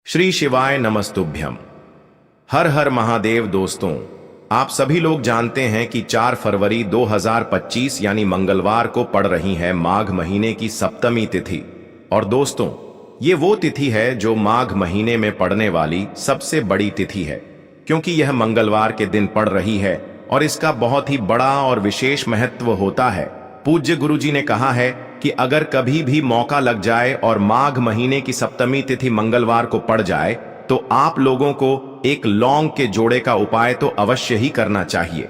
श्री शिवाय नमस्तुभ्यम। हर हर महादेव। दोस्तों, आप सभी लोग जानते हैं कि 4 फरवरी 2025 यानी मंगलवार को पड़ रही है माघ महीने की सप्तमी तिथि। और दोस्तों, ये वो तिथि है जो माघ महीने में पड़ने वाली सबसे बड़ी तिथि है, क्योंकि यह मंगलवार के दिन पड़ रही है और इसका बहुत ही बड़ा और विशेष महत्व होता है। पूज्य गुरुजी ने कहा है कि अगर कभी भी मौका लग जाए और माघ महीने की सप्तमी तिथि मंगलवार को पड़ जाए तो आप लोगों को एक लौंग के जोड़े का उपाय तो अवश्य ही करना चाहिए।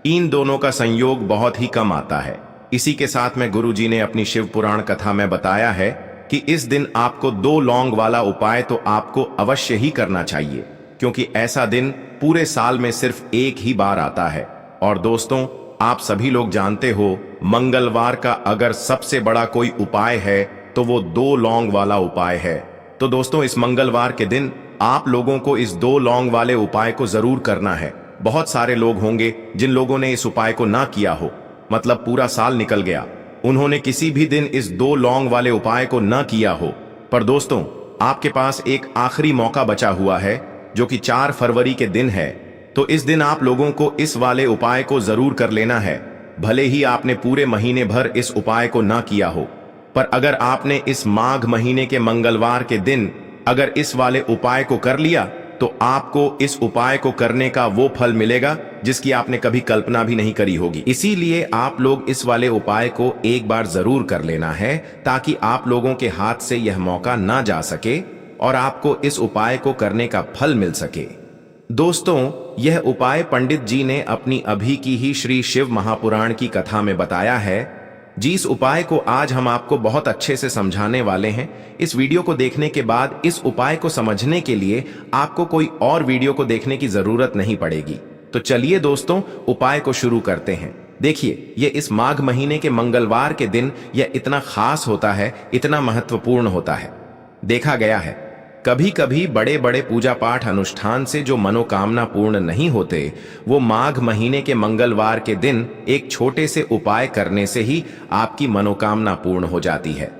इन दोनों का संयोग बहुत ही कम आता है। इसी के साथ में गुरुजी ने अपनी शिव पुराण कथा में बताया है कि इस दिन आपको 2 लौंग वाला उपाय तो आपको अवश्य ही करना चाहिए, क्योंकि ऐसा दिन पूरे साल में सिर्फ एक ही बार आता है। और दोस्तों, आप सभी लोग जानते हो, मंगलवार का अगर सबसे बड़ा कोई उपाय है तो वो 2 लौंग वाला उपाय है। तो दोस्तों, इस मंगलवार के दिन आप लोगों को इस 2 लौंग वाले उपाय को जरूर करना है। बहुत सारे लोग होंगे जिन लोगों ने इस उपाय को ना किया हो, मतलब पूरा साल निकल गया, उन्होंने किसी भी दिन इस 2 लौंग वाले उपाय को ना किया हो। पर दोस्तों, आपके पास एक आखिरी मौका बचा हुआ है, जो कि 4 फरवरी के दिन है। तो इस दिन आप लोगों को इस वाले उपाय को जरूर कर लेना है। भले ही आपने पूरे महीने भर इस उपाय को ना किया हो, पर अगर आपने इस माघ महीने के मंगलवार के दिन अगर इस वाले उपाय को कर लिया तो आपको इस उपाय को करने का वो फल मिलेगा जिसकी आपने कभी कल्पना भी नहीं करी होगी। इसीलिए आप लोग इस वाले उपाय को एक बार जरूर कर लेना है, ताकि आप लोगों के हाथ से यह मौका ना जा सके और आपको इस उपाय को करने का फल मिल सके। दोस्तों, यह उपाय पंडित जी ने अपनी अभी की ही श्री शिव महापुराण की कथा में बताया है। जिस उपाय को आज हम आपको बहुत अच्छे से समझाने वाले हैं, इस वीडियो को देखने के बाद इस उपाय को समझने के लिए आपको कोई और वीडियो को देखने की जरूरत नहीं पड़ेगी। तो चलिए दोस्तों, उपाय को शुरू करते हैं। देखिए, यह इस माघ महीने के मंगलवार के दिन यह इतना खास होता है, इतना महत्वपूर्ण होता है। देखा गया है, कभी कभी बड़े बड़े पूजा पाठ अनुष्ठान से जो मनोकामना पूर्ण नहीं होते, वो माघ महीने के मंगलवार के दिन एक छोटे से उपाय करने से ही आपकी मनोकामना पूर्ण हो जाती है।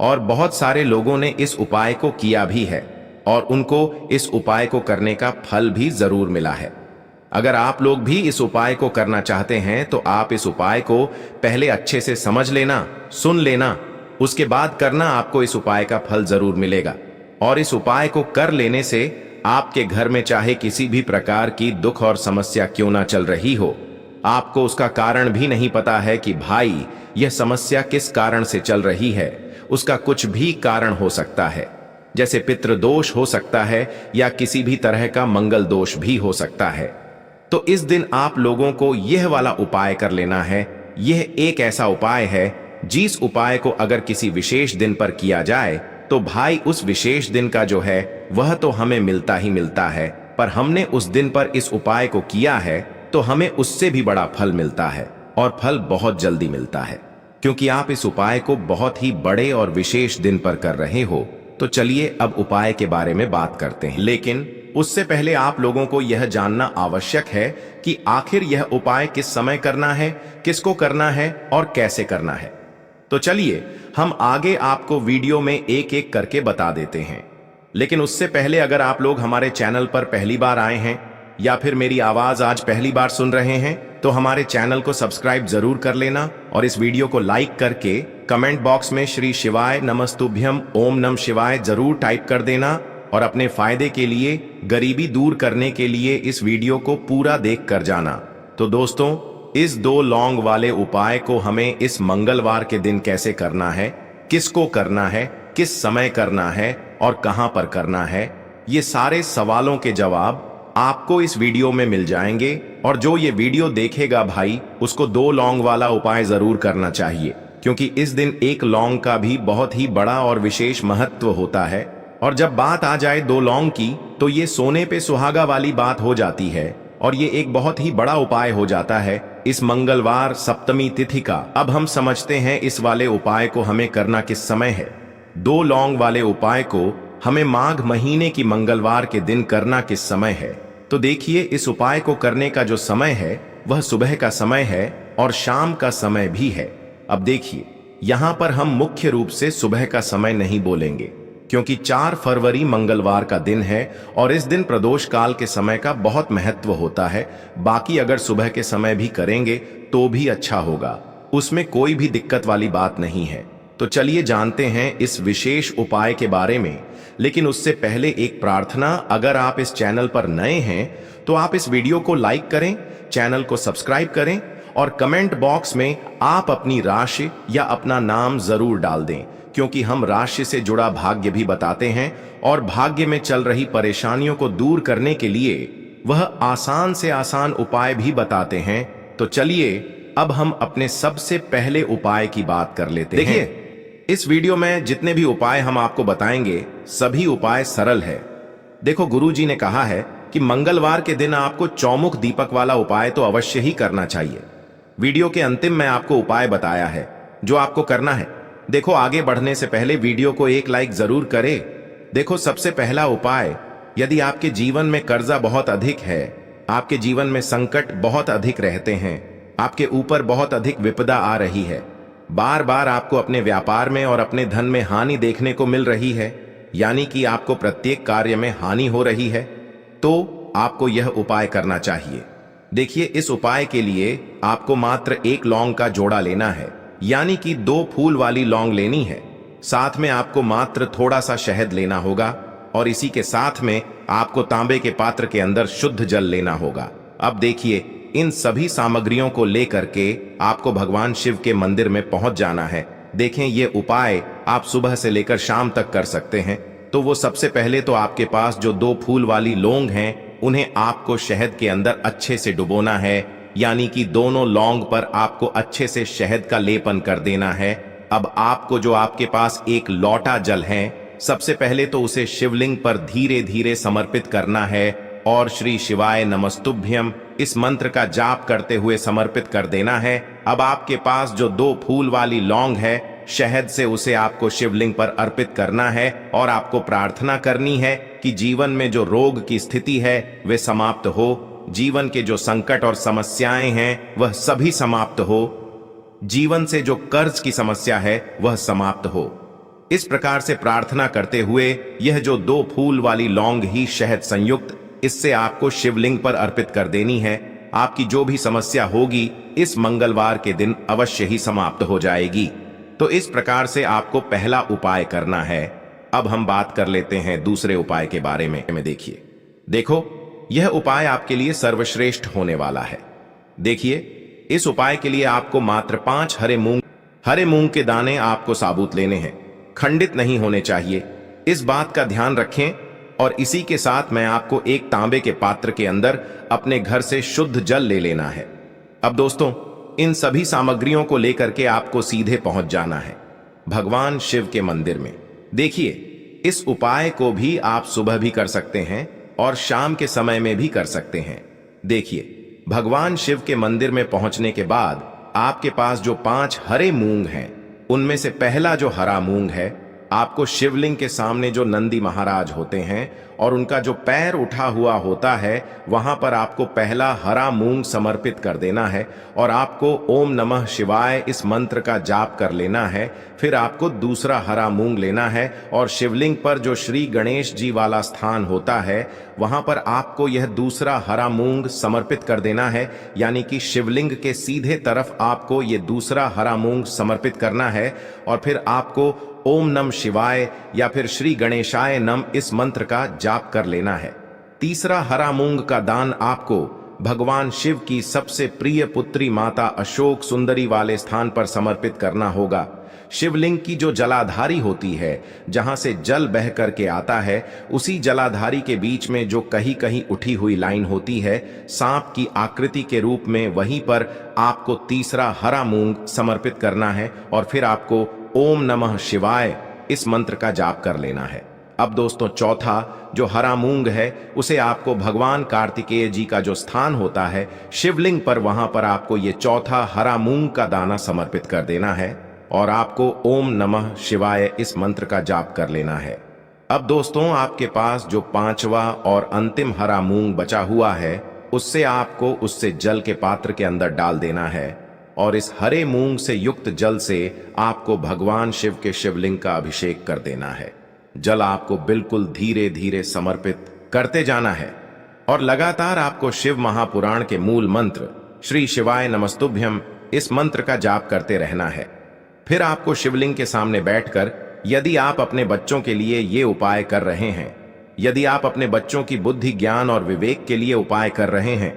और बहुत सारे लोगों ने इस उपाय को किया भी है और उनको इस उपाय को करने का फल भी जरूर मिला है। अगर आप लोग भी इस उपाय को करना चाहते हैं तो आप इस उपाय को पहले अच्छे से समझ लेना, सुन लेना, उसके बाद करना। आपको इस उपाय का फल जरूर मिलेगा। और इस उपाय को कर लेने से आपके घर में चाहे किसी भी प्रकार की दुख और समस्या क्यों ना चल रही हो, आपको उसका कारण भी नहीं पता है कि भाई यह समस्या किस कारण से चल रही है, उसका कुछ भी कारण हो सकता है। जैसे पितृदोष हो सकता है या किसी भी तरह का मंगल दोष भी हो सकता है। तो इस दिन आप लोगों को यह वाला उपाय कर लेना है। यह एक ऐसा उपाय है जिस उपाय को अगर किसी विशेष दिन पर किया जाए तो भाई उस विशेष दिन का जो है वह तो हमें मिलता ही मिलता है, पर हमने उस दिन पर इस उपाय को किया है तो हमें उससे भी बड़ा फल मिलता है, और फल बहुत जल्दी मिलता है, क्योंकि आप इस उपाय को बहुत ही बड़े और विशेष दिन पर कर रहे हो। तो चलिए अब उपाय के बारे में बात करते हैं। लेकिन उससे पहले आप लोगों को यह जानना आवश्यक है कि आखिर यह उपाय किस समय करना है, किसको करना है और कैसे करना है। तो चलिए हम आगे आपको वीडियो में एक एक करके बता देते हैं। लेकिन उससे पहले अगर आप लोग हमारे चैनल पर पहली बार आए हैं या फिर मेरी आवाज आज पहली बार सुन रहे हैं, तो हमारे चैनल को सब्सक्राइब जरूर कर लेना और इस वीडियो को लाइक करके कमेंट बॉक्स में श्री शिवाय नमस्तुभ्यम ओम नमः शिवाय जरूर टाइप कर देना। और अपने फायदे के लिए, गरीबी दूर करने के लिए इस वीडियो को पूरा देख कर जाना। तो दोस्तों, इस 2 लौंग वाले उपाय को हमें इस मंगलवार के दिन कैसे करना है, किसको करना है, किस समय करना है और कहां पर करना है, ये सारे सवालों के जवाब आपको इस वीडियो में मिल जाएंगे। और जो ये वीडियो देखेगा भाई, उसको 2 लौंग वाला उपाय जरूर करना चाहिए, क्योंकि इस दिन एक लौंग का भी बहुत ही बड़ा और विशेष महत्व होता है। और जब बात आ जाए 2 लौंग की, तो ये सोने पे सुहागा वाली बात हो जाती है और ये एक बहुत ही बड़ा उपाय हो जाता है इस मंगलवार सप्तमी तिथि का। अब हम समझते हैं इस वाले उपाय को हमें करना किस समय है। 2 लौंग वाले उपाय को हमें माघ महीने की मंगलवार के दिन करना किस समय है। तो देखिए, इस उपाय को करने का जो समय है वह सुबह का समय है और शाम का समय भी है। अब देखिए, यहाँ पर हम मुख्य रूप से सुबह का समय नहीं बोलेंगे, क्योंकि 4 फरवरी मंगलवार का दिन है और इस दिन प्रदोष काल के समय का बहुत महत्व होता है। बाकी अगर सुबह के समय भी करेंगे तो भी अच्छा होगा, उसमें कोई भी दिक्कत वाली बात नहीं है। तो चलिए जानते हैं इस विशेष उपाय के बारे में। लेकिन उससे पहले एक प्रार्थना, अगर आप इस चैनल पर नए हैं तो आप इस वीडियो को लाइक करें, चैनल को सब्सक्राइब करें और कमेंट बॉक्स में आप अपनी राशि या अपना नाम जरूर डाल दें, क्योंकि हम राशि से जुड़ा भाग्य भी बताते हैं और भाग्य में चल रही परेशानियों को दूर करने के लिए वह आसान से आसान उपाय भी बताते हैं। तो चलिए अब हम अपने सबसे पहले उपाय की बात कर लेते हैं। देखिए, इस वीडियो में जितने भी उपाय हम आपको बताएंगे सभी उपाय सरल है। देखो, गुरुजी ने कहा है कि मंगलवार के दिन आपको चौमुख दीपक वाला उपाय तो अवश्य ही करना चाहिए। वीडियो के अंतिम में आपको उपाय बताया है जो आपको करना है। देखो, आगे बढ़ने से पहले वीडियो को एक लाइक जरूर करें। देखो, सबसे पहला उपाय, यदि आपके जीवन में कर्जा बहुत अधिक है, आपके जीवन में संकट बहुत अधिक रहते हैं, आपके ऊपर बहुत अधिक विपदा आ रही है, बार बार आपको अपने व्यापार में और अपने धन में हानि देखने को मिल रही है, यानी कि आपको प्रत्येक कार्य में हानि हो रही है, तो आपको यह उपाय करना चाहिए। देखिए, इस उपाय के लिए आपको मात्र 1 लौंग का जोड़ा लेना है, यानी कि 2 फूल वाली लौंग लेनी है। साथ में आपको मात्र थोड़ा सा शहद लेना होगा और इसी के साथ में आपको तांबे के पात्र के अंदर शुद्ध जल लेना होगा। अब देखिए, इन सभी सामग्रियों को लेकर के आपको भगवान शिव के मंदिर में पहुंच जाना है। देखें, ये उपाय आप सुबह से लेकर शाम तक कर सकते हैं। तो वो सबसे पहले तो आपके पास जो 2 फूल वाली लौंग हैं, उन्हें आपको शहद के अंदर अच्छे से डुबोना है, यानी कि दोनों लौंग पर आपको अच्छे से शहद का लेपन कर देना है। अब आपको जो आपके पास एक लोटा जल है, सबसे पहले तो उसे शिवलिंग पर धीरे धीरे समर्पित करना है और श्री शिवाय नमस्तुभ्यम इस मंत्र का जाप करते हुए समर्पित कर देना है। अब आपके पास जो 2 फूल वाली लौंग है, शहद से उसे आपको शिवलिंग पर अर्पित करना है और आपको प्रार्थना करनी है कि जीवन में जो रोग की स्थिति है वे समाप्त हो, जीवन के जो संकट और समस्याएं हैं वह सभी समाप्त हो, जीवन से जो कर्ज की समस्या है वह समाप्त हो। इस प्रकार से प्रार्थना करते हुए यह जो 2 फूल वाली लौंग ही शहद संयुक्त, इससे आपको शिवलिंग पर अर्पित कर देनी है। आपकी जो भी समस्या होगी इस मंगलवार के दिन अवश्य ही समाप्त हो जाएगी। तो इस प्रकार से आपको पहला उपाय करना है। अब हम बात कर लेते हैं दूसरे उपाय के बारे में। देखिए, देखो, यह उपाय आपके लिए सर्वश्रेष्ठ होने वाला है। देखिए, इस उपाय के लिए आपको मात्र 5 हरे मूंग के दाने आपको साबुत लेने हैं, खंडित नहीं होने चाहिए, इस बात का ध्यान रखें। और इसी के साथ मैं आपको एक तांबे के पात्र के अंदर अपने घर से शुद्ध जल ले लेना है। अब दोस्तों, इन सभी सामग्रियों को लेकर के आपको सीधे पहुंच जाना है भगवान शिव के मंदिर में। देखिए, इस उपाय को भी आप सुबह भी कर सकते हैं और शाम के समय में भी कर सकते हैं। देखिए, भगवान शिव के मंदिर में पहुंचने के बाद आपके पास जो 5 हरे मूंग हैं, उनमें से पहला जो हरा मूंग है, आपको शिवलिंग के सामने जो नंदी महाराज होते हैं और उनका जो पैर उठा हुआ होता है, वहां पर आपको पहला हरा मूंग समर्पित कर देना है और आपको ओम नमः शिवाय इस मंत्र का जाप कर लेना है। फिर आपको दूसरा हरा मूंग लेना है और शिवलिंग पर जो श्री गणेश जी वाला स्थान होता है, वहां पर आपको यह दूसरा हरा मूंग समर्पित कर देना है, यानी कि शिवलिंग के सीधे तरफ आपको ये दूसरा हरा मूंग समर्पित करना है। और फिर आपको ओम नम शिवाय या फिर श्री गणेशाय नम इस मंत्र का जाप कर लेना है। तीसरा हरा मूंग का दान आपको भगवान शिव की सबसे प्रिय पुत्री माता अशोक सुंदरी वाले स्थान पर समर्पित करना होगा। शिवलिंग की जो जलाधारी होती है, जहां से जल बह करके आता है, उसी जलाधारी के बीच में जो कहीं कहीं उठी हुई लाइन होती है सांप की आकृति के रूप में, वहीं पर आपको तीसरा हरा मूंग समर्पित करना है और फिर आपको ओम नमः शिवाय इस मंत्र का जाप कर लेना है। अब दोस्तों, चौथा जो हरा मूंग है, उसे आपको भगवान कार्तिकेय जी का जो स्थान होता है शिवलिंग पर, वहां पर आपको ये चौथा हरा मूंग का दाना समर्पित कर देना है और आपको ओम नमः शिवाय इस मंत्र का जाप कर लेना है। अब दोस्तों, आपके पास जो 5वां और अंतिम हरा मूंग बचा हुआ है, उससे आपको उससे जल के पात्र के अंदर डाल देना है और इस हरे मूंग से युक्त जल से आपको भगवान शिव के शिवलिंग का अभिषेक कर देना है। जल आपको बिल्कुल धीरे धीरे समर्पित करते जाना है और लगातार आपको शिव महापुराण के मूल मंत्र श्री शिवाय नमस्तुभ्यम इस मंत्र का जाप करते रहना है। फिर आपको शिवलिंग के सामने बैठकर, यदि आप अपने बच्चों के लिए ये उपाय कर रहे हैं, यदि आप अपने बच्चों की बुद्धि, ज्ञान और विवेक के लिए उपाय कर रहे हैं,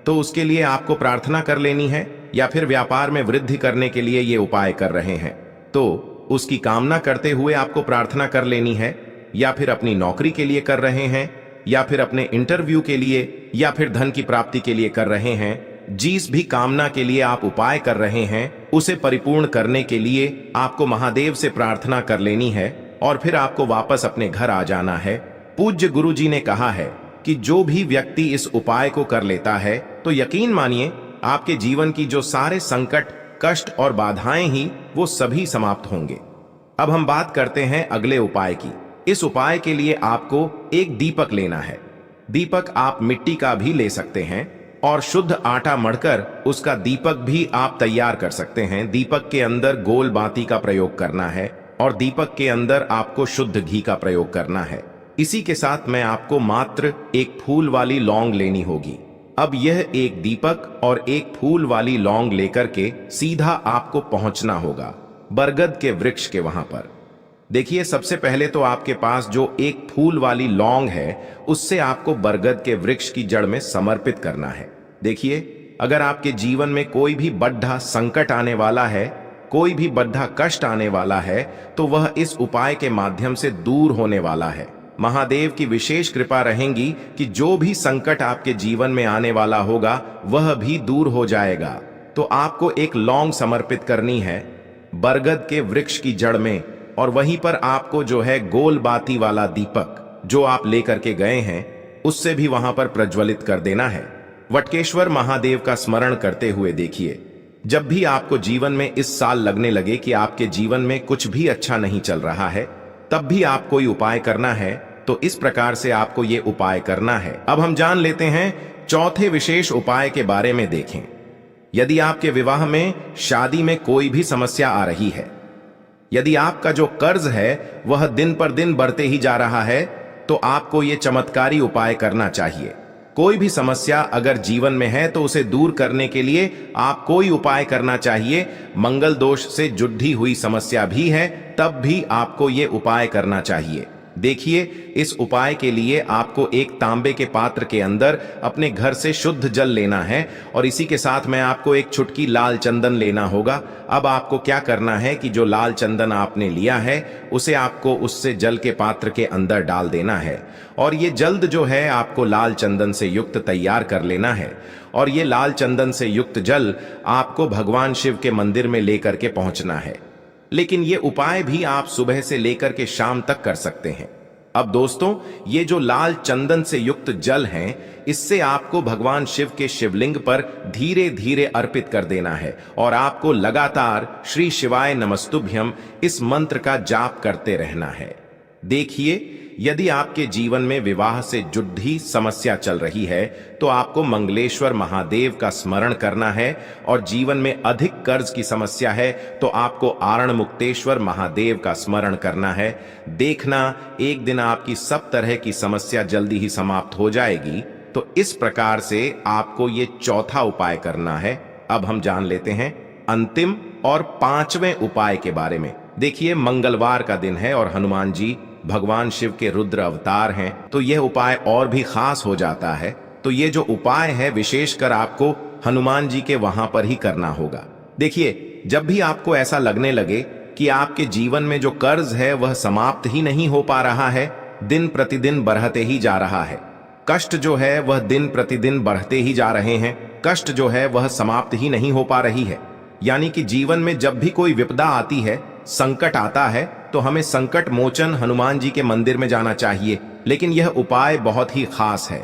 तो उसके लिए आपको प्रार्थना कर लेनी है। या फिर व्यापार में वृद्धि करने के लिए ये उपाय कर रहे हैं तो उसकी कामना करते हुए आपको प्रार्थना कर लेनी है। या फिर अपनी नौकरी के लिए कर रहे हैं, या फिर अपने इंटरव्यू के लिए, या फिर धन की प्राप्ति के लिए कर रहे हैं, जिस भी कामना के लिए आप उपाय कर रहे हैं उसे परिपूर्ण करने के लिए आपको महादेव से प्रार्थना कर लेनी है और फिर आपको वापस अपने घर आ जाना है। पूज्य गुरु जी ने कहा है कि जो भी व्यक्ति इस उपाय को कर लेता है तो यकीन मानिए आपके जीवन की जो सारे संकट, कष्ट और बाधाएं ही वो सभी समाप्त होंगे। अब हम बात करते हैं अगले उपाय की। इस उपाय के लिए आपको एक दीपक लेना है। दीपक आप मिट्टी का भी ले सकते हैं और शुद्ध आटा मढ़कर उसका दीपक भी आप तैयार कर सकते हैं। दीपक के अंदर गोल बाती का प्रयोग करना है और दीपक के अंदर आपको शुद्ध घी का प्रयोग करना है। इसी के साथ में आपको मात्र एक फूल वाली लौंग लेनी होगी। अब यह एक दीपक और एक फूल वाली लौंग लेकर के सीधा आपको पहुंचना होगा बरगद के वृक्ष के वहां पर। देखिए, सबसे पहले तो आपके पास जो एक फूल वाली लौंग है उससे आपको बरगद के वृक्ष की जड़ में समर्पित करना है। देखिए, अगर आपके जीवन में कोई भी बड़ा संकट आने वाला है, कोई भी बड़ा कष्ट आने वाला है, तो वह इस उपाय के माध्यम से दूर होने वाला है। महादेव की विशेष कृपा रहेगी कि जो भी संकट आपके जीवन में आने वाला होगा वह भी दूर हो जाएगा। तो आपको एक लौंग समर्पित करनी है बरगद के वृक्ष की जड़ में और वहीं पर आपको जो है गोल बाती वाला दीपक जो आप लेकर के गए हैं उससे भी वहां पर प्रज्वलित कर देना है। वटकेश्वर महादेव का स्मरण करते हुए देखिए, जब भी आपको जीवन में इस साल लगने लगे कि आपके जीवन में कुछ भी अच्छा नहीं चल रहा है, तब भी आप कोई उपाय करना है तो इस प्रकार से आपको ये उपाय करना है। अब हम जान लेते हैं चौथे विशेष उपाय के बारे में। देखें, यदि आपके विवाह में, शादी में कोई भी समस्या आ रही है, यदि आपका जो कर्ज है वह दिन पर दिन बढ़ते ही जा रहा है, तो आपको ये चमत्कारी उपाय करना चाहिए। कोई भी समस्या अगर जीवन में है तो उसे दूर करने के लिए आप कोई उपाय करना चाहिए। मंगल दोष से जुड़ी हुई समस्या भी है तब भी आपको ये उपाय करना चाहिए। देखिए, इस उपाय के लिए आपको एक तांबे के पात्र के अंदर अपने घर से शुद्ध जल लेना है और इसी के साथ में आपको एक चुटकी लाल चंदन लेना होगा। अब आपको क्या करना है कि जो लाल चंदन आपने लिया है उसे आपको उससे जल के पात्र के अंदर डाल देना है और ये जल्द जो है आपको लाल चंदन से युक्त तैयार कर लेना है। और ये लाल चंदन से युक्त जल आपको भगवान शिव के मंदिर में लेकर के पहुंचना है। लेकिन ये उपाय भी आप सुबह से लेकर के शाम तक कर सकते हैं। अब दोस्तों, ये जो लाल चंदन से युक्त जल है, इससे आपको भगवान शिव के शिवलिंग पर धीरे धीरे अर्पित कर देना है और आपको लगातार श्री शिवाय नमस्तुभ्यम इस मंत्र का जाप करते रहना है। देखिए, यदि आपके जीवन में विवाह से जुड़ी समस्या चल रही है तो आपको मंगलेश्वर महादेव का स्मरण करना है और जीवन में अधिक कर्ज की समस्या है तो आपको आरण मुक्तेश्वर महादेव का स्मरण करना है। देखना, एक दिन आपकी सब तरह की समस्या जल्दी ही समाप्त हो जाएगी। तो इस प्रकार से आपको ये चौथा उपाय करना है। अब हम जान लेते हैं अंतिम और पांचवें उपाय के बारे में। देखिए, मंगलवार का दिन है और हनुमान जी भगवान शिव के रुद्र अवतार हैं, तो यह उपाय और भी खास हो जाता है। तो ये जो उपाय है विशेषकर आपको हनुमान जी के वहां पर ही करना होगा। देखिए, जब भी आपको ऐसा लगने लगे कि आपके जीवन में जो कर्ज है वह समाप्त ही नहीं हो पा रहा है, दिन प्रतिदिन बढ़ते ही जा रहा है, कष्ट जो है वह दिन प्रतिदिन बढ़ते ही जा रहे हैं, कष्ट जो है वह समाप्त ही नहीं हो पा रही है, यानी कि जीवन में जब भी कोई विपदा आती है, संकट आता है, तो हमें संकट मोचन हनुमान जी के मंदिर में जाना चाहिए। लेकिन यह उपाय बहुत ही खास है।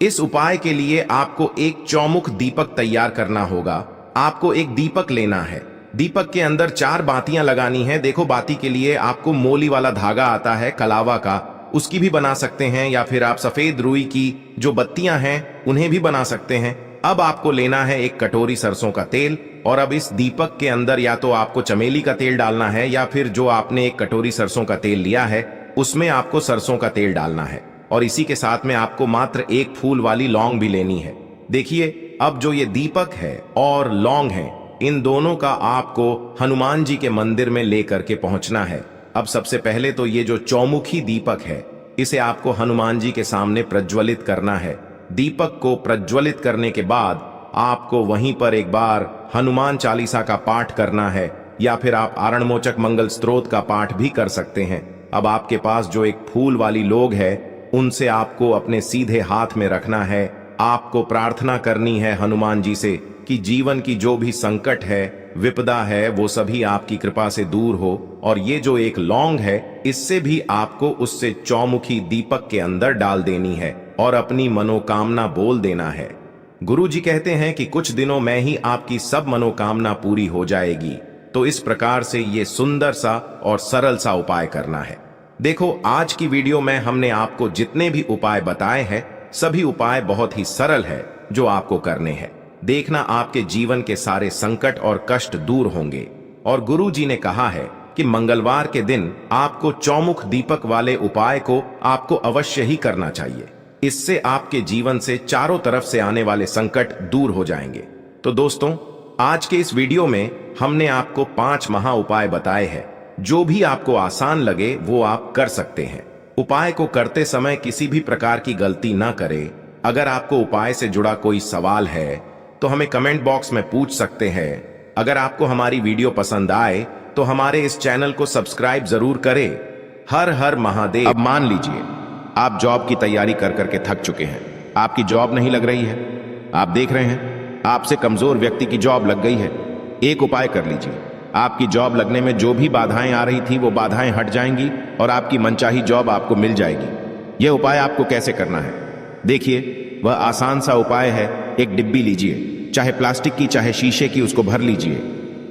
इस उपाय के लिए आपको एक चौमुख दीपक तैयार करना होगा। आपको एक दीपक लेना है, दीपक के अंदर 4 बातियां लगानी है। देखो, बाती के लिए आपको मोली वाला धागा आता है कलावा का, उसकी भी बना सकते हैं, या फिर आप सफेद रुई की जो बत्तियां हैं उन्हें भी बना सकते हैं। अब आपको लेना है एक कटोरी सरसों का तेल और अब इस दीपक के अंदर या तो आपको चमेली का तेल डालना है या फिर जो आपने एक कटोरी सरसों का तेल लिया है उसमें आपको सरसों का तेल डालना है और इसी के साथ में आपको मात्र एक फूल वाली लौंग भी लेनी है। देखिए, अब जो ये दीपक है और लौंग है, इन दोनों का आपको हनुमान जी के मंदिर में लेकर के पहुंचना है। अब सबसे पहले तो ये जो चौमुखी दीपक है, इसे आपको हनुमान जी के सामने प्रज्वलित करना है। दीपक को प्रज्वलित करने के बाद आपको वहीं पर एक बार हनुमान चालीसा का पाठ करना है, या फिर आप आरणमोचक मंगल स्तोत्र का पाठ भी कर सकते हैं। अब आपके पास जो एक फूल वाली लोग है, उनसे आपको अपने सीधे हाथ में रखना है। आपको प्रार्थना करनी है हनुमान जी से कि जीवन की जो भी संकट है, विपदा है, वो सभी आपकी कृपा से दूर हो। और ये जो एक लौंग है, इससे भी आपको उससे चौमुखी दीपक के अंदर डाल देनी है और अपनी मनोकामना बोल देना है। गुरु जी कहते हैं कि कुछ दिनों में ही आपकी सब मनोकामना पूरी हो जाएगी। तो इस प्रकार से ये सुंदर सा और सरल सा उपाय करना है। देखो, आज की वीडियो में हमने आपको जितने भी उपाय बताए हैं, सभी उपाय बहुत ही सरल है जो आपको करने हैं। देखना, आपके जीवन के सारे संकट और कष्ट दूर होंगे। और गुरु जी ने कहा है कि मंगलवार के दिन आपको चौमुख दीपक वाले उपाय को आपको अवश्य ही करना चाहिए। इससे आपके जीवन से चारों तरफ से आने वाले संकट दूर हो जाएंगे। तो दोस्तों, आज के इस वीडियो में हमने आपको 5 महा उपाय बताए हैं। जो भी आपको आसान लगे वो आप कर सकते हैं। उपाय को करते समय किसी भी प्रकार की गलती ना करें। अगर आपको उपाय से जुड़ा कोई सवाल है तो हमें कमेंट बॉक्स में पूछ सकते हैं। अगर आपको हमारी वीडियो पसंद आए तो हमारे इस चैनल को सब्सक्राइब जरूर करें। हर हर महादेव। अब मान लीजिए आप जॉब की तैयारी कर करके थक चुके हैं, आपकी जॉब नहीं लग रही है। आप देख रहे हैं आपसे कमजोर व्यक्ति की जॉब लग गई है। एक उपाय कर लीजिए, आपकी जॉब लगने में जो भी बाधाएं आ रही थी वो बाधाएं हट जाएंगी और आपकी मनचाही जॉब आपको मिल जाएगी। यह उपाय आपको कैसे करना है, देखिए, वह आसान सा उपाय है। एक डिब्बी लीजिए, चाहे प्लास्टिक की चाहे शीशे की, उसको भर लीजिए।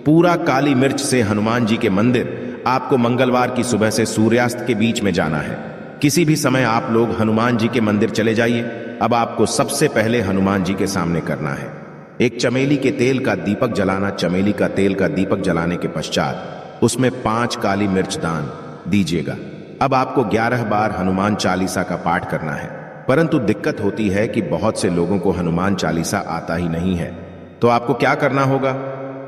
पूरा काली मिर्च से हनुमान जी के मंदिर आपको मंगलवार की सुबह से सूर्यास्त के बीच में जाना है। किसी भी समय आप लोग हनुमान जी के मंदिर चले जाइए। अब आपको सबसे पहले हनुमान जी के सामने करना है एक चमेली के तेल का दीपक जलाना। चमेली का तेल का दीपक जलाने के पश्चात उसमें 5 काली मिर्च दान दीजिएगा। अब आपको 11 बार हनुमान चालीसा का पाठ करना है। परंतु दिक्कत होती है कि बहुत से लोगों को हनुमान चालीसा आता ही नहीं है। तो आपको क्या करना होगा,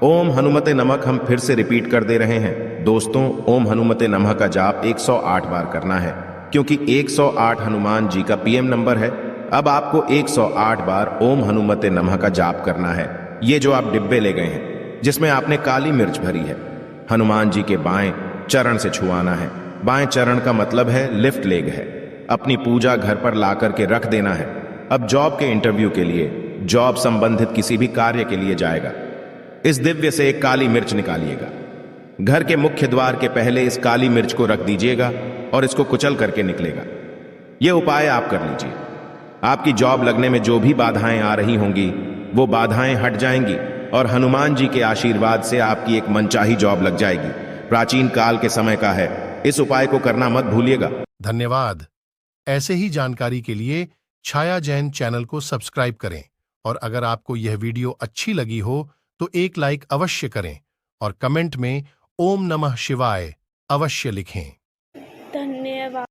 ओम हनुमते नमः हम फिर से रिपीट कर दे रहे हैं। दोस्तों, ओम हनुमते नमः का जाप 108 बार करना है, क्योंकि 108 हनुमान जी का पीएम नंबर है। अब आपको 108 बार ओम हनुमते नमः का जाप करना है। ये जो आप डिब्बे ले गए हैं जिसमें आपने काली मिर्च भरी है, हनुमान जी के बाएं चरण से छुआना है। बाएं चरण का मतलब है लिफ्ट लेग है। अपनी पूजा घर पर ला करके रख देना है। अब जॉब के इंटरव्यू के लिए, जॉब संबंधित किसी भी कार्य के लिए जाएगा, इस दिव्य से एक काली मिर्च निकालिएगा। घर के मुख्य द्वार के पहले इस काली मिर्च को रख दीजिएगा और इसको कुचल करके निकलेगा। यह उपाय आप कर लीजिए। आपकी जॉब लगने में जो भी बाधाएं आ रही होंगी वो बाधाएं हट जाएंगी और हनुमान जी के आशीर्वाद से आपकी एक मनचाही जॉब लग जाएगी। प्राचीन काल के समय का है, इस उपाय को करना मत भूलिएगा। धन्यवाद। ऐसे ही जानकारी के लिए छाया जैन चैनल को सब्सक्राइब करें और अगर आपको यह वीडियो अच्छी लगी हो तो एक लाइक अवश्य करें और कमेंट में ओम नमः शिवाय अवश्य लिखें।